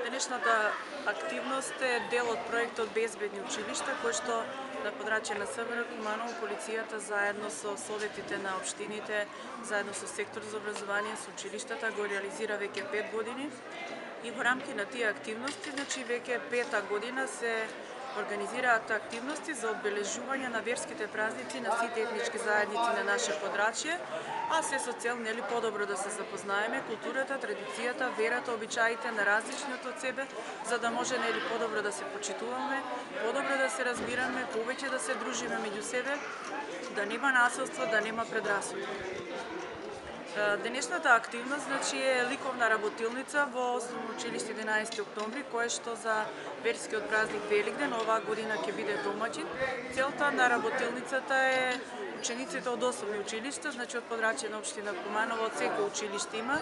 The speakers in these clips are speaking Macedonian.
Денешната активност е дел од проектот Безбедни училишта, кој што на подрачје на СВР Куманово, полицијата заедно со советите на општините, заедно со сектор за образование, со училиштата го реализира веќе 5 години. И во рамки на тие активности, веќе 5-та година се организираат активности за одбележување на верските празници на сите етнички заедници на наше подрачје, а се со цел подобро да се запознаеме културата, традицијата, верата, обичаите на различните од себе, за да може подобро да се почитуваме, подобро да се разбираме, повеќе да се дружиме меѓу себе, да нема насилство, да нема предрасуди. Денешната активност е ликовна работилница во Основно училиште 11 октомври, кое што за верскиот празник Великден оваа година ќе биде домаќин. Целта на работилницата е учениците од основни училишта, од подрачје на општина Куманово, од секој училиште има,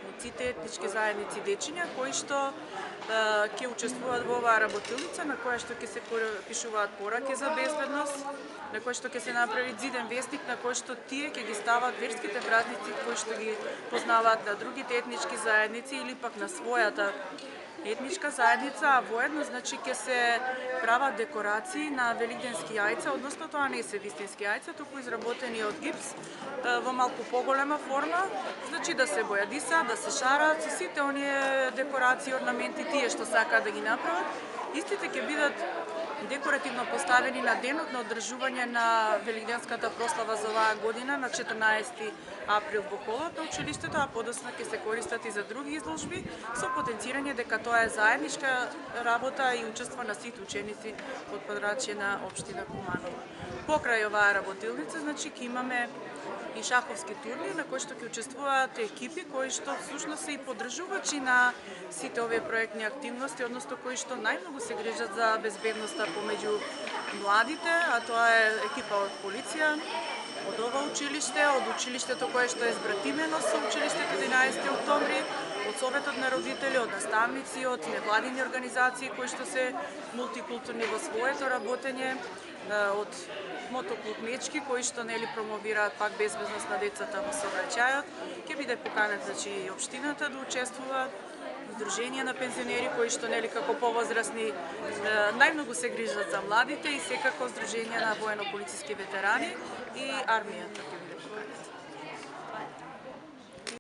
од сите етнички заедници дечиња, кои што ќе учествуваат во оваа работилница, на која што ќе се пишуваат пораки за безбедност, на кој што ќе се направи зиден вестник, на кој што тие ќе ги стават верските празници кои што ги познаваат на другите етнички заедници или пак на својата етничка заедница, а воедно ќе се прават декорации на великденски јајца, односно тоа не се вистински јајца, туку изработени од гипс во малку поголема форма, да се бојадиса, да се шарат, сите оние декорации, орнаменти, тие што сакаат да ги направат. Истите ќе бидат декоративно поставени на денот на одржување на великденската прослава за оваа година на 14 април во холот на училиштето, а подоцна ќе се користат и за други изложби, со потенцирање дека тоа е заедничка работа и учество на сите ученици од подрачје на општина Куманово. Покрај оваа работилница, ќе имаме и шаховски турнир на кој што ќе учествуваат екипи кои што всушност се и поддржувачи на сите овие проектни активности, односно кои што најмногу се грижат за безбедноста помеѓу младите, а тоа е екипа од полиција, од ова училиште, од училиштето кое што е збратимено со училиштето 11 октомври, од Советот на родители, од наставници, од невладини организации кои што се мултикултурни во своето работење, од мотоклуб Мечки кои што промовираат пак безбедност на децата во сообраќајот. Ќе биде поканет и општината да учествува, Сдружение на пензионери кои што како повозрасни најмногу се грижат за младите и секако Сдружение на воено-полициски ветерани и армијата ќе биде поканет.